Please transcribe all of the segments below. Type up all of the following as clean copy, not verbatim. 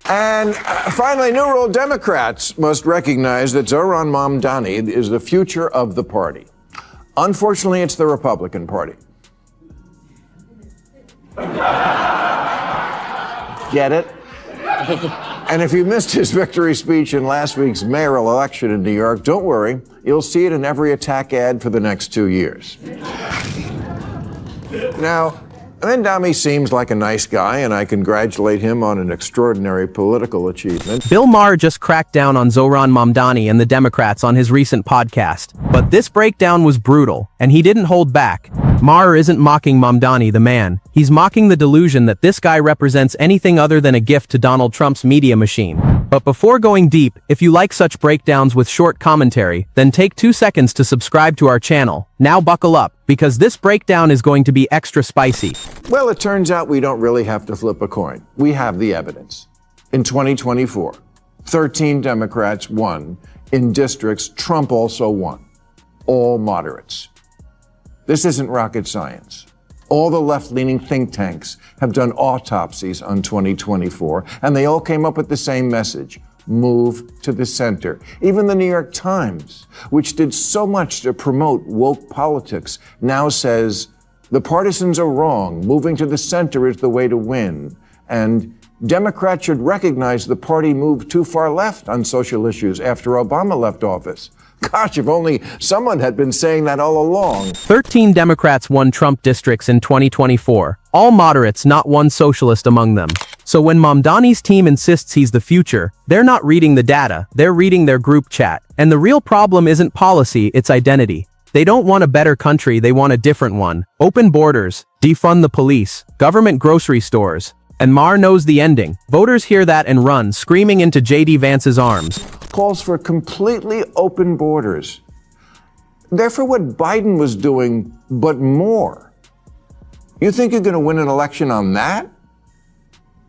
And finally, New World Democrats must recognize that Zohran Mamdani is the future of the party. Unfortunately, it's the Republican Party. Get it? And if you missed his victory speech in last week's mayoral election in New York, don't worry. You'll see it in every attack ad for the next 2 years. Now, Mamdani seems like a nice guy, and I congratulate him on an extraordinary political achievement. Bill Maher just cracked down on Zohran Mamdani and the Democrats on his recent podcast. But this breakdown was brutal, and he didn't hold back. Maher isn't mocking Mamdani, the man. He's mocking the delusion that this guy represents anything other than a gift to Donald Trump's media machine. But before going deep, if you like such breakdowns with short commentary, then take 2 seconds to subscribe to our channel. Now buckle up, because this breakdown is going to be extra spicy. Well, it turns out we don't really have to flip a coin. We have the evidence. In 2024, 13 Democrats won in districts Trump also won. All moderates. This isn't rocket science. All the left-leaning think tanks have done autopsies on 2024, and they all came up with the same message: move to the center. Even the New York Times, which did so much to promote woke politics, now says the partisans are wrong. Moving to the center is the way to win. And Democrats should recognize the party moved too far left on social issues after Obama left office. Gosh, if only someone had been saying that all along. 13 Democrats won Trump districts in 2024. All moderates, not one socialist among them. So when Mamdani's team insists he's the future, they're not reading the data, they're reading their group chat. And the real problem isn't policy, it's identity. They don't want a better country, they want a different one. Open borders, defund the police, government grocery stores. And Maher knows the ending. Voters hear that and run, screaming into J.D. Vance's arms. Calls for completely open borders. They're for what Biden was doing, but more. You think you're going to win an election on that?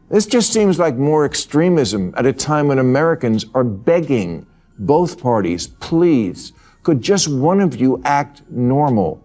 This just seems like more extremism at a time when Americans are begging both parties, please, could just one of you act normal?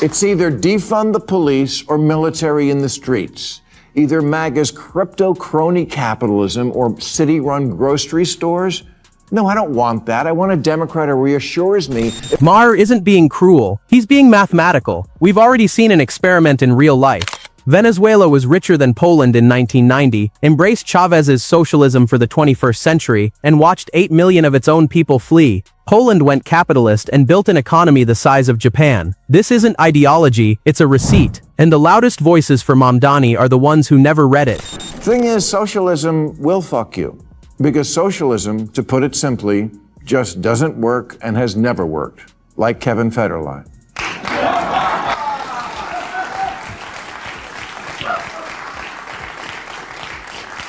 It's either defund the police or military in the streets. Either MAGA's crypto crony capitalism or city-run grocery stores. No, I don't want that. I want a Democrat who reassures me. Maher isn't being cruel. He's being mathematical. We've already seen an experiment in real life. Venezuela was richer than Poland in 1990, embraced Chavez's socialism for the 21st century, and watched 8 million of its own people flee. Poland went capitalist and built an economy the size of Japan. This isn't ideology, it's a receipt. And the loudest voices for Mamdani are the ones who never read it. Thing is, socialism will fuck you. Because socialism, to put it simply, just doesn't work and has never worked. Like Kevin Federline.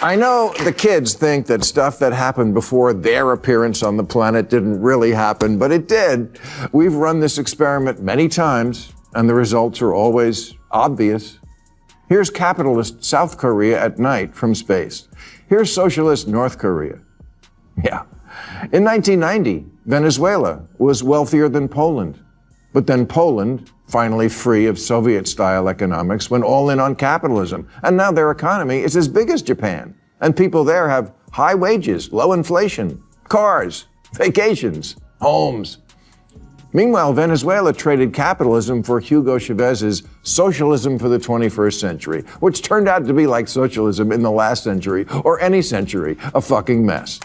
I know the kids think that stuff that happened before their appearance on the planet didn't really happen, but it did. We've run this experiment many times, and the results are always obvious. Here's capitalist South Korea at night from space. Here's socialist North Korea. Yeah. In 1990, Venezuela was wealthier than Poland. But then Poland, finally free of Soviet-style economics, went all in on capitalism. And now their economy is as big as Japan. And people there have high wages, low inflation, cars, vacations, homes. Meanwhile, Venezuela traded capitalism for Hugo Chávez's Socialism for the 21st Century, which turned out to be like socialism in the last century, or any century, a fucking mess.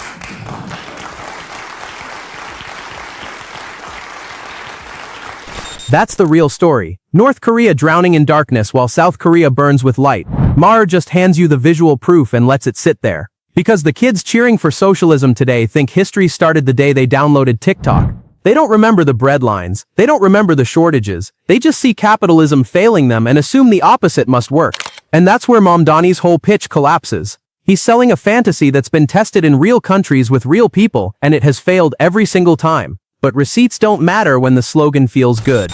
That's the real story. North Korea drowning in darkness while South Korea burns with light. Maher just hands you the visual proof and lets it sit there. Because the kids cheering for socialism today think history started the day they downloaded TikTok. They don't remember the breadlines. They don't remember the shortages. They just see capitalism failing them and assume the opposite must work. And that's where Mamdani's whole pitch collapses. He's selling a fantasy that's been tested in real countries with real people, and it has failed every single time. But receipts don't matter when the slogan feels good.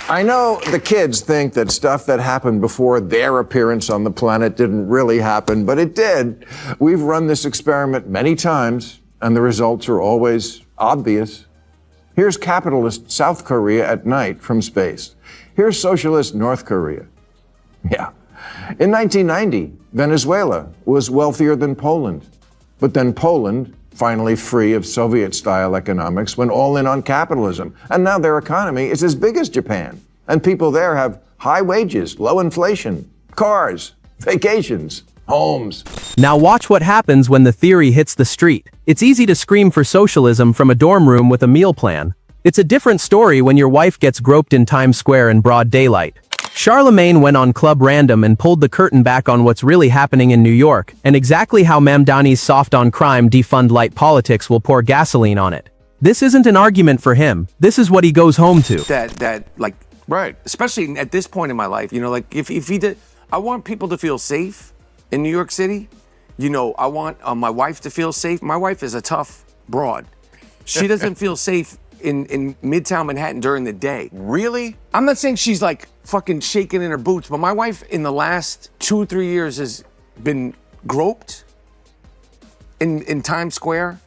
I know the kids think that stuff that happened before their appearance on the planet didn't really happen, but it did. We've run this experiment many times, and the results are always obvious. Here's capitalist South Korea at night from space. Here's socialist North Korea. Yeah. In 1990, Venezuela was wealthier than Poland. But then Poland, finally free of Soviet-style economics, went all in on capitalism. And now their economy is as big as Japan. And people there have high wages, low inflation, cars, vacations, homes. Now watch what happens when the theory hits the street. It's easy to scream for socialism from a dorm room with a meal plan. It's a different story when your wife gets groped in Times Square in broad daylight. Charlemagne went on Club Random and pulled the curtain back on what's really happening in New York, and exactly how Mamdani's soft-on-crime defund light politics will pour gasoline on it. This isn't an argument for him. This is what he goes home to. Right. Especially at this point in my life, like if he did, I want people to feel safe in New York City. I want my wife to feel safe. My wife is a tough broad. She doesn't feel safe in Midtown Manhattan during the day. Really? I'm not saying she's like fucking shaking in her boots, but my wife in the last 2 or 3 years has been groped in Times Square,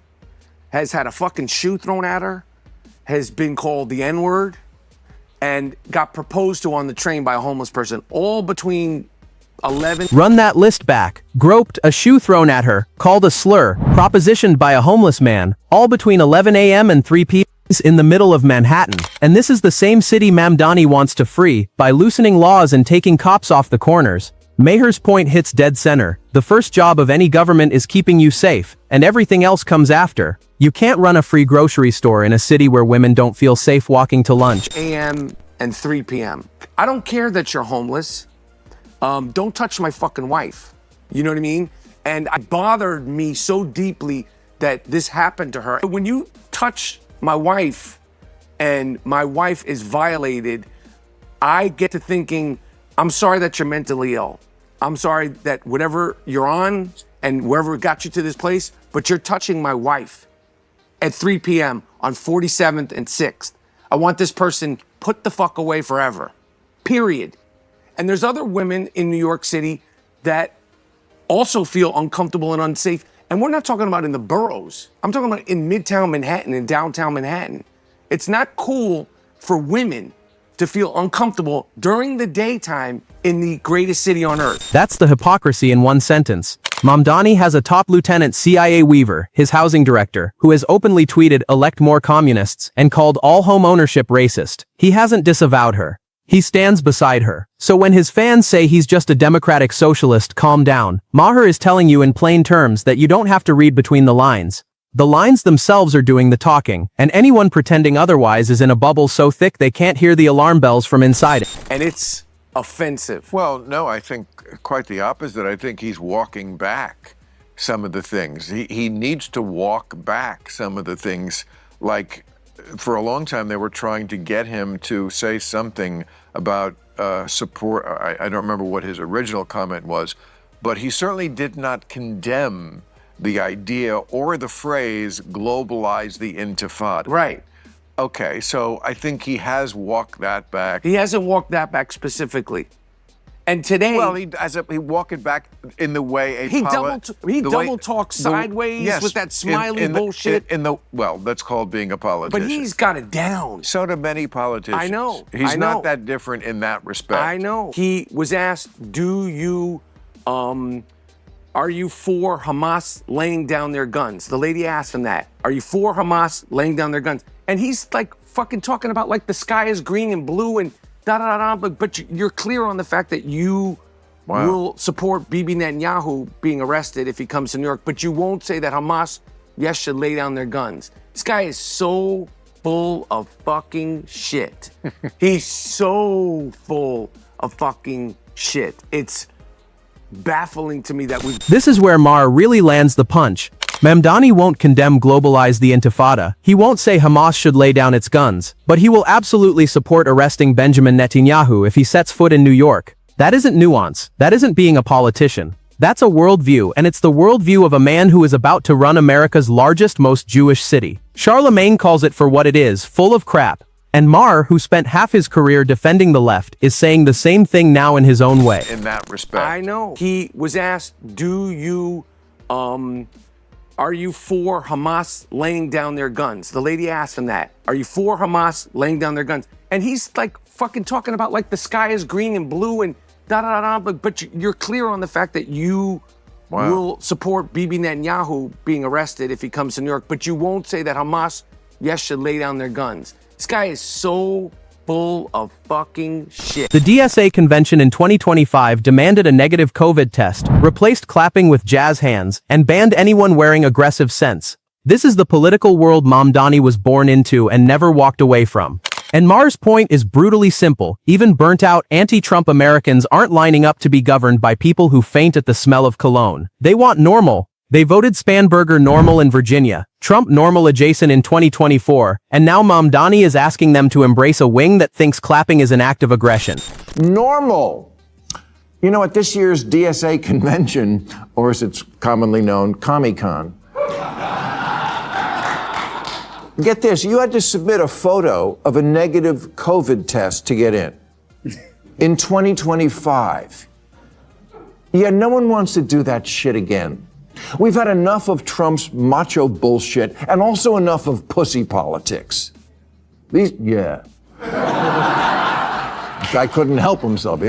has had a fucking shoe thrown at her, has been called the N-word, and got proposed to on the train by a homeless person, all between 11. Run that list back. Groped, a shoe thrown at her, called a slur, propositioned by a homeless man, all between 11 a.m. and 3 p.m. in the middle of Manhattan. And this is the same city Mamdani wants to free by loosening laws and taking cops off the corners. Maher's point hits dead center. The first job of any government is keeping you safe, and everything else comes after. You can't run a free grocery store in a city where women don't feel safe walking to lunch. a.m. and 3 p.m. I don't care that you're homeless. Don't touch my fucking wife. You know what I mean? And it bothered me so deeply that this happened to her. When you touch my wife and my wife is violated, I get to thinking, I'm sorry that you're mentally ill. I'm sorry that whatever you're on and wherever got you to this place, but you're touching my wife at 3 p.m. on 47th and 6th. I want this person put the fuck away forever. Period. And there's other women in New York City that also feel uncomfortable and unsafe. And we're not talking about in the boroughs. I'm talking about in Midtown Manhattan and downtown Manhattan. It's not cool for women to feel uncomfortable during the daytime in the greatest city on earth. That's the hypocrisy in one sentence. Mamdani has a top lieutenant CIA Weaver, his housing director, who has openly tweeted elect more communists and called all home ownership racist. He hasn't disavowed her. He stands beside her. So when his fans say he's just a democratic socialist, calm down. Maher is telling you in plain terms that you don't have to read between the lines. The lines themselves are doing the talking, and anyone pretending otherwise is in a bubble so thick they can't hear the alarm bells from inside it. And it's offensive. Well, no, I think quite the opposite. I think he's walking back some of the things. He needs to walk back some of the things. Like, for a long time, they were trying to get him to say something about support. I don't remember what his original comment was, but he certainly did not condemn the idea or the phrase globalize the intifada. Right. Okay, so I think he has walked that back. He hasn't walked that back specifically. And today, well, he walked it back in the way he double talks sideways with that smiley bullshit. Well, that's called being a politician. But he's got it down. So do many politicians. I know. He's not that different in that respect. I know. He was asked, are you for Hamas laying down their guns? The lady asked him that. Are you for Hamas laying down their guns? And he's like fucking talking about like the sky is green and blue and da-da-da-da, but you're clear on the fact that you will support Bibi Netanyahu being arrested if he comes to New York, but you won't say that Hamas, yes, should lay down their guns. This guy is so full of fucking shit. He's so full of fucking shit. It's baffling to me that This is where Maher really lands the punch. Mamdani won't condemn globalize the intifada. He won't say Hamas should lay down its guns, but he will absolutely support arresting Benjamin Netanyahu if he sets foot in New York. That isn't nuance. That isn't being a politician. That's a worldview, and it's the worldview of a man who is about to run America's largest, most Jewish city. Charlemagne calls it for what it is, full of crap. And Maher, who spent half his career defending the left, is saying the same thing now in his own way. In that respect. I know. He was asked, are you for Hamas laying down their guns? The lady asked him that. Are you for Hamas laying down their guns? And he's like fucking talking about like the sky is green and blue and da-da-da-da, but you're clear on the fact that you will support Bibi Netanyahu being arrested if he comes to New York, but you won't say that Hamas, yes, should lay down their guns. This guy is so full of fucking shit. The DSA convention in 2025 demanded a negative COVID test, replaced clapping with jazz hands, and banned anyone wearing aggressive scents. This is the political world Mamdani was born into and never walked away from. And Maher's point is brutally simple. Even burnt-out anti-Trump Americans aren't lining up to be governed by people who faint at the smell of cologne. They want normal. They voted Spanberger normal in Virginia, Trump normal adjacent in 2024, and now Mamdani is asking them to embrace a wing that thinks clapping is an act of aggression. Normal. You know, at this year's DSA convention, or as it's commonly known, Comic-Con, get this, you had to submit a photo of a negative COVID test to get in 2025. Yeah, no one wants to do that shit again. We've had enough of Trump's macho bullshit and also enough of pussy politics. Guy couldn't help himself.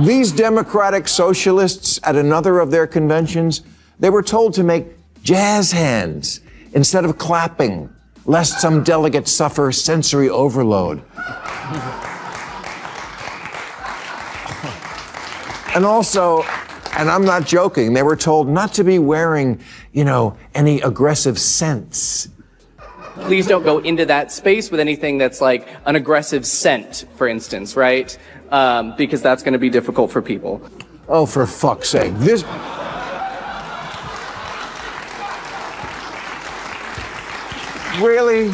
These democratic socialists at another of their conventions, they were told to make jazz hands instead of clapping, lest some delegates suffer sensory overload. And also, and I'm not joking, they were told not to be wearing, any aggressive scents. Please don't go into that space with anything that's like an aggressive scent, for instance, right? Because that's going to be difficult for people. Oh, for fuck's sake. Really?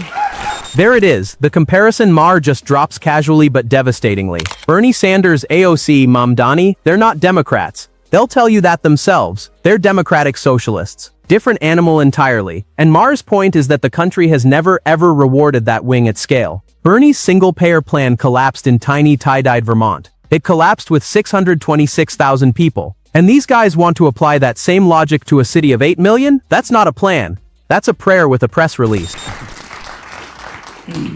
There it is, the comparison Maher just drops casually but devastatingly. Bernie Sanders, AOC, Mamdani, they're not Democrats. They'll tell you that themselves. They're democratic socialists. Different animal entirely. And Maher's point is that the country has never ever rewarded that wing at scale. Bernie's single-payer plan collapsed in tiny tie-dyed Vermont. It collapsed with 626,000 people. And these guys want to apply that same logic to a city of 8 million? That's not a plan. That's a prayer with a press release.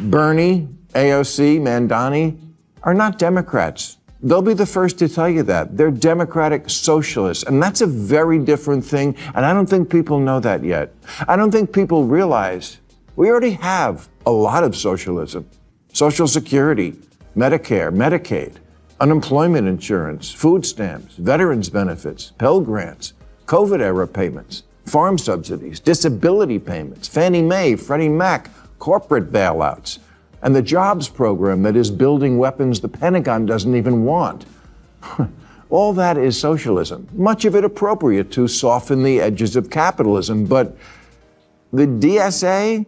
Bernie, AOC, Mamdani are not Democrats. They'll be the first to tell you that. They're democratic socialists, and that's a very different thing, and I don't think people know that yet. I don't think people realize we already have a lot of socialism. Social Security, Medicare, Medicaid, unemployment insurance, food stamps, veterans benefits, Pell Grants, COVID-era payments, farm subsidies, disability payments, Fannie Mae, Freddie Mac, corporate bailouts, and the jobs program that is building weapons the Pentagon doesn't even want. All that is socialism, much of it appropriate to soften the edges of capitalism, but the DSA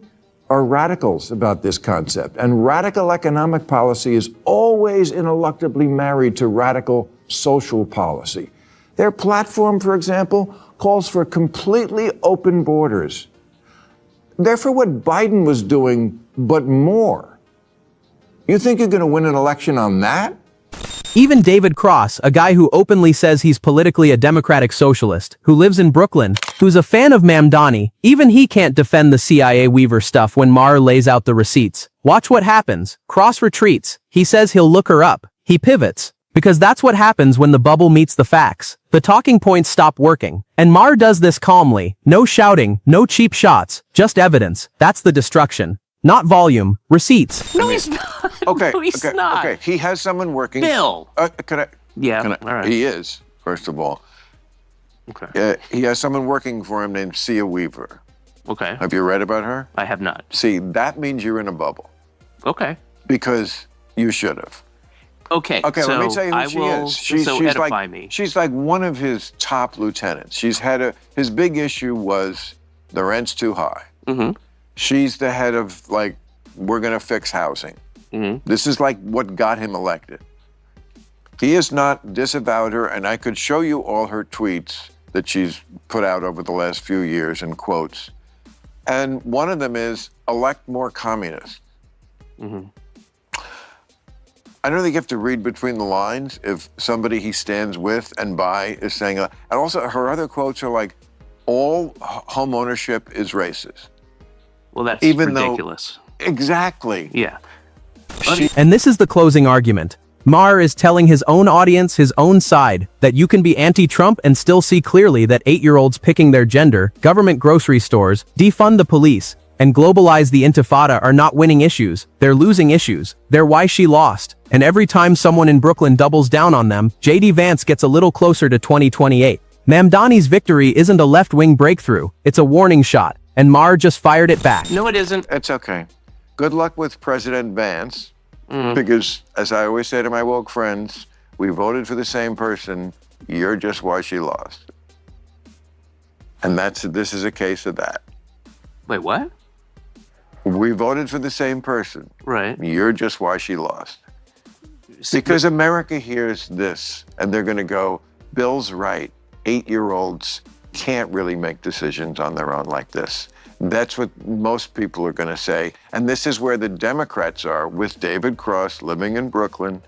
are radicals about this concept, and radical economic policy is always ineluctably married to radical social policy. Their platform, for example, calls for completely open borders. They're for what Biden was doing, but more. You think you're going to win an election on that? Even David Cross, a guy who openly says he's politically a democratic socialist, who lives in Brooklyn, who's a fan of Mamdani, even he can't defend the CIA Weaver stuff when Maher lays out the receipts. Watch what happens. Cross retreats. He says he'll look her up. He pivots. Because that's what happens when the bubble meets the facts. The talking points stop working. And Maher does this calmly. No shouting, no cheap shots, just evidence. That's the destruction. Not volume, receipts. No, he's not. Okay, no, he's not. Okay, he has someone working. Bill. Yeah, all right. He is, first of all. Okay. He has someone working for him named Sia Weaver. Okay. Have you read about her? I have not. See, that means you're in a bubble. Okay. Because you should have. Okay, Okay, so let me tell you who she is. She's edify like, me. She's like one of his top lieutenants. His big issue was the rent's too high. Mm-hmm. She's the head of, we're gonna fix housing. Mm-hmm. This is like what got him elected. He has not disavowed her, and I could show you all her tweets that she's put out over the last few years in quotes. And one of them is, elect more communists. Mm-hmm. I don't think you have to read between the lines if somebody he stands with and by is saying, and also her other quotes are like, all home ownership is racist. Well, that's Even ridiculous. Exactly. Yeah. And this is the closing argument. Maher is telling his own audience, his own side, that you can be anti-Trump and still see clearly that 8-year-olds picking their gender, government grocery stores, defund the police, and globalize the intifada are not winning issues, they're losing issues. They're why she lost. And every time someone in Brooklyn doubles down on them, J.D. Vance gets a little closer to 2028. Mamdani's victory isn't a left-wing breakthrough, it's a warning shot, and Maher just fired it back. No, it isn't. It's okay. Good luck with President Vance, because as I always say to my woke friends, we voted for the same person, you're just why she lost. And this is a case of that. Wait, what? We voted for the same person. Right. You're just why she lost. Because America hears this, and they're going to go, Bill's right. 8-year-olds can't really make decisions on their own like this. That's what most people are going to say. And this is where the Democrats are, with David Cross living in Brooklyn,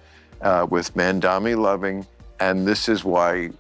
with Mamdani loving, and this is why,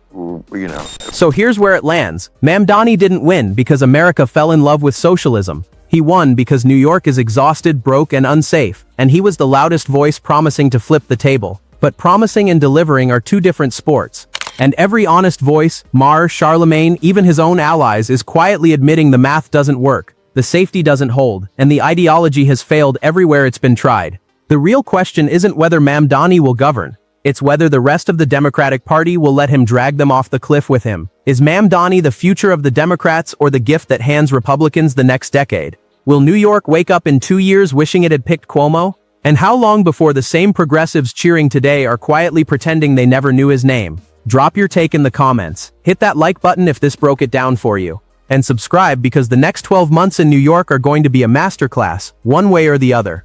So here's where it lands. Mamdani didn't win because America fell in love with socialism. He won because New York is exhausted, broke, and unsafe, and he was the loudest voice promising to flip the table. But promising and delivering are two different sports. And every honest voice, Maher, Charlemagne, even his own allies, is quietly admitting the math doesn't work, the safety doesn't hold, and the ideology has failed everywhere it's been tried. The real question isn't whether Mamdani will govern. It's whether the rest of the Democratic Party will let him drag them off the cliff with him. Is Mamdani the future of the Democrats or the gift that hands Republicans the next decade? Will New York wake up in 2 years wishing it had picked Cuomo? And how long before the same progressives cheering today are quietly pretending they never knew his name? Drop your take in the comments. Hit that like button if this broke it down for you. And subscribe because the next 12 months in New York are going to be a masterclass, one way or the other.